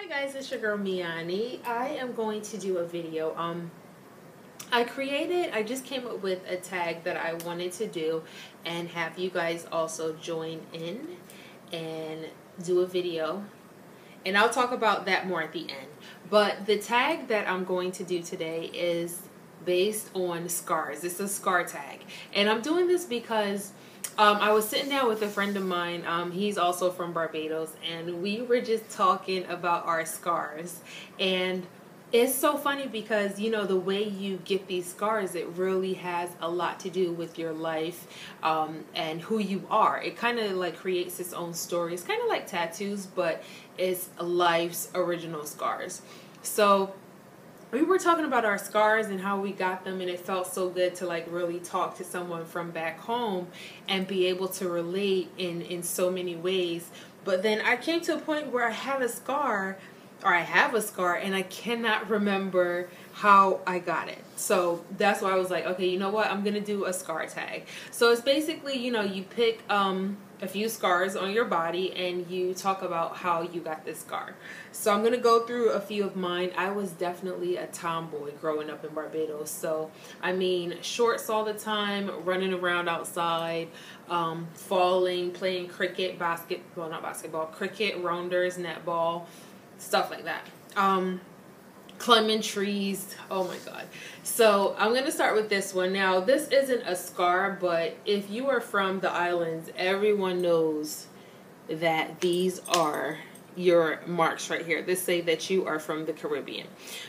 Hi guys, it's your girl Me-Anie. I am going to do a video. I just came up with a tag that I wanted to do and have you guys also join in and do a video. And I'll talk about that more at the end. But the tag that I'm going to do today is based on scars. It's a scar tag. And I'm doing this because I was sitting down with a friend of mine. He's also from Barbados, and we were just talking about our scars. And it's so funny because, you know, the way you get these scars, it really has a lot to do with your life and who you are. It kind of like creates its own story. It's kind of like tattoos, but it's life's original scars. So we were talking about our scars and how we got them, and it felt so good to like really talk to someone from back home and be able to relate in so many ways. But then I came to a point where I had a scar, or I have a scar, and I cannot remember how I got it. So that's why I was like, okay, you know what? I'm going to do a scar tag. So it's basically, you know, you pick a few scars on your body and you talk about how you got this scar. So I'm going to go through a few of mine. I was definitely a tomboy growing up in Barbados. So, I mean, shorts all the time, running around outside, falling, playing cricket, not basketball, cricket, rounders, netball, stuff like that. Climbing trees. Oh my god. So I'm going to start with this one. Now, this isn't a scar, but if you are from the islands, everyone knows that these are your marks right here. This say that you are from the Caribbean.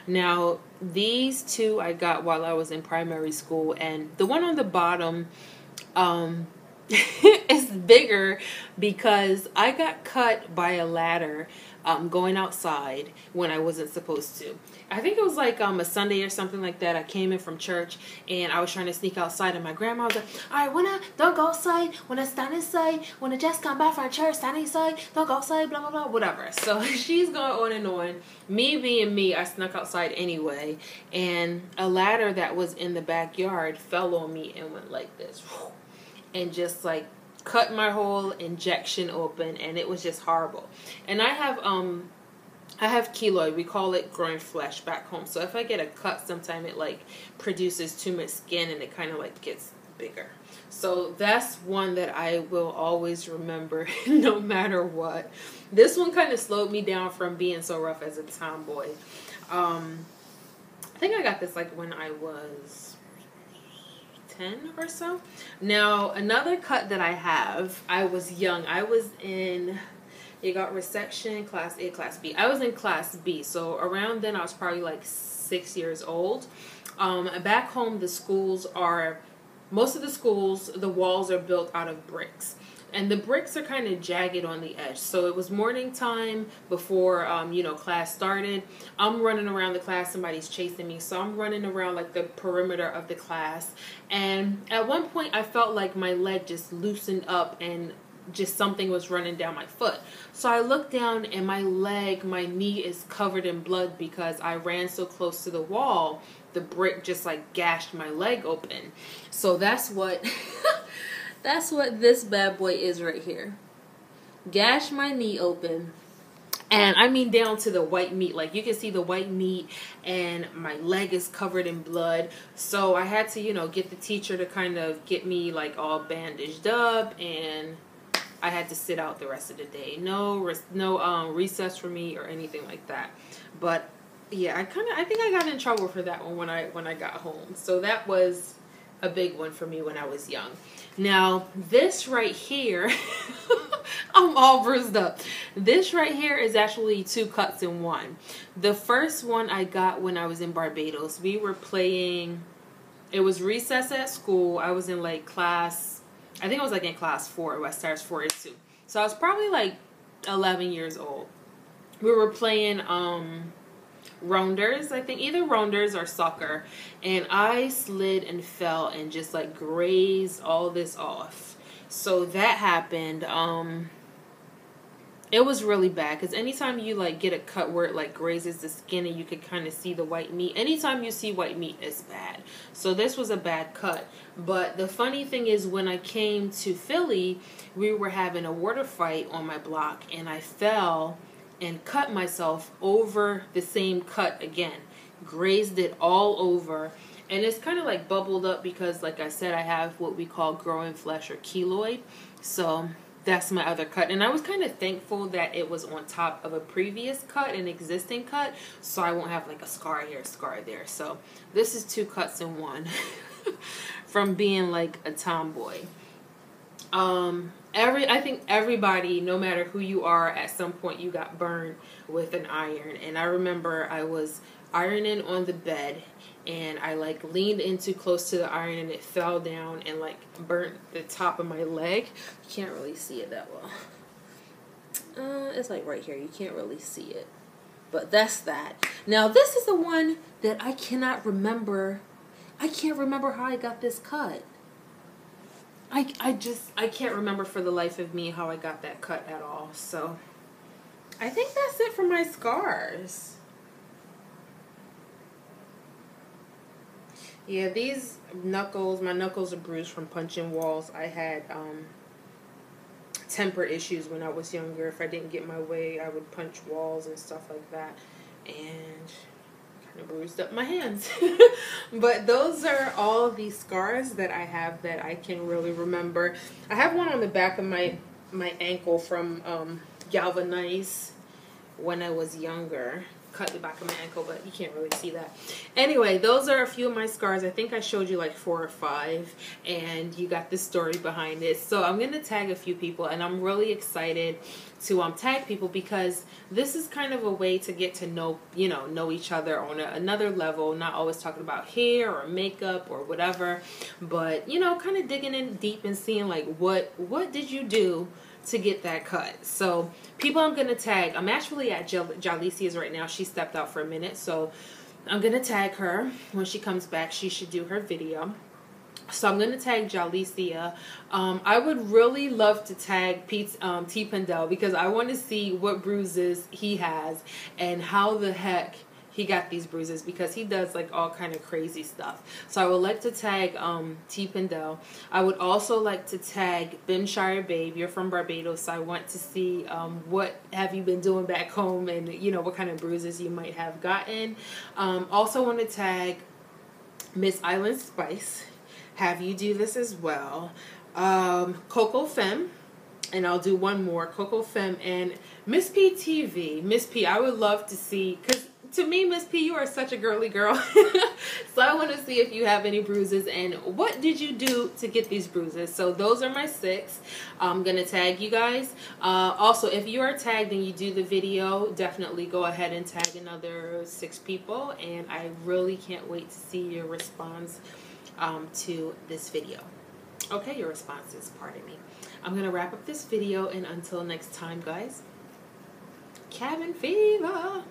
Now, these two I got while I was in primary school, and the one on the bottom is bigger because I got cut by a ladder going outside when I wasn't supposed to. I think it was like a Sunday or something like that. I came in from church and I was trying to sneak outside, and my grandma was like, all right, don't go outside, when I stand inside, when I just come back from church, stand inside, don't go outside, blah, blah, blah, whatever. So she's going on and on. Me being me, I snuck outside anyway, and a ladder that was in the backyard fell on me and went like this, and just like cut my whole injection open, and it was just horrible. And I have keloid. We call it growing flesh back home. So if I get a cut, sometime it like produces too much skin and it kind of like gets bigger. So that's one that I will always remember no matter what. This one kind of slowed me down from being so rough as a tomboy. I think I got this like when I was 10 or so. Now, another cut that I have, I was young. I was in, you got resection, class A, class B. I was in class B, so around then I was probably like 6 years old. Back home, the schools are, most of the schools, the walls are built out of bricks. And the bricks are kind of jagged on the edge. So it was morning time before, you know, class started. I'm running around the class. Somebody's chasing me. So I'm running around like the perimeter of the class. And at one point, I felt like my leg just loosened up and just something was running down my foot. So I looked down and my leg, my knee is covered in blood because I ran so close to the wall. The brick just like gashed my leg open. So that's what... That's what this bad boy is right here. Gash my knee open. And I mean down to the white meat. Like you can see the white meat, and my leg is covered in blood. So I had to, you know, get the teacher to kind of get me like all bandaged up, and I had to sit out the rest of the day. No recess for me or anything like that. But yeah, I think I got in trouble for that one when I got home. So that was a big one for me when I was young. Now, this right here, I'm all bruised up. This right here is actually two cuts in one. The first one I got when I was in Barbados. We were playing, it was recess at school. I was in like class, I think I was like in class 4, West Stars 4 or 2. So I was probably like 11 years old. We were playing, rounders, I think either rounders or soccer, and I slid and fell and just like grazed all this off. So that happened. It was really bad because anytime you like get a cut where it like grazes the skin and you could kind of see the white meat, anytime you see white meat, it's bad. So this was a bad cut. But the funny thing is, when I came to Philly, we were having a water fight on my block, and I fell and cut myself over the same cut again. Grazed it all over. And it's kind of like bubbled up because, like I said, I have what we call growing flesh or keloid. So that's my other cut. And I was kind of thankful that it was on top of a previous cut, an existing cut, so I won't have like a scar here, scar there. So this is 2 cuts in one from being like a tomboy. I think everybody, no matter who you are, at some point you got burned with an iron. And I remember I was ironing on the bed, and I like leaned in too close to the iron, and it fell down and like burnt the top of my leg. You can't really see it that well. It's like right here. You can't really see it, but that's that. Now this is the one that I cannot remember. I can't remember how I got this cut. I can't remember for the life of me how I got that cut at all. So I think that's it for my scars. Yeah, these knuckles, my knuckles are bruised from punching walls. I had temper issues when I was younger. If I didn't get my way, I would punch walls and stuff like that. And kind of bruised up my hands. But those are all the scars that I have that I can really remember. I have one on the back of my ankle from galvanize when I was younger. Cut the back of my ankle, but you can't really see that. Anyway, those are a few of my scars. I think I showed you like 4 or 5, and you got the story behind it. So I'm gonna tag a few people, and I'm really excited to tag people because this is kind of a way to get to know each other on another level. Not always talking about hair or makeup or whatever, but kind of digging in deep and seeing like what did you do to get that cut. So people I'm going to tag, I'm actually at Jahlicia's right now. She stepped out for a minute, so I'm going to tag her. When she comes back, she should do her video. So I'm going to tag Jahlicia. I would really love to tag TpindellTV because I want to see what bruises he has and how the heck he got these bruises, because he does like all kind of crazy stuff. So I would like to tag TpindellTV. I would also like to tag BimshireBabe. You're from Barbados, so I want to see what have you been doing back home, and what kind of bruises you might have gotten. Also want to tag MsIslandSpice. Have you do this as well. KokoFemme. And I'll do one more, KokoFemme and MisspTV. Miss P, I would love to see, because to me, Miss P, you are such a girly girl. So I want to see if you have any bruises and what did you do to get these bruises. So those are my 6. I'm going to tag you guys. Also, if you are tagged and you do the video, definitely go ahead and tag another 6 people. And I really can't wait to see your response to this video. Okay, your responses, pardon me. I'm going to wrap up this video, and until next time, guys, cabin fever.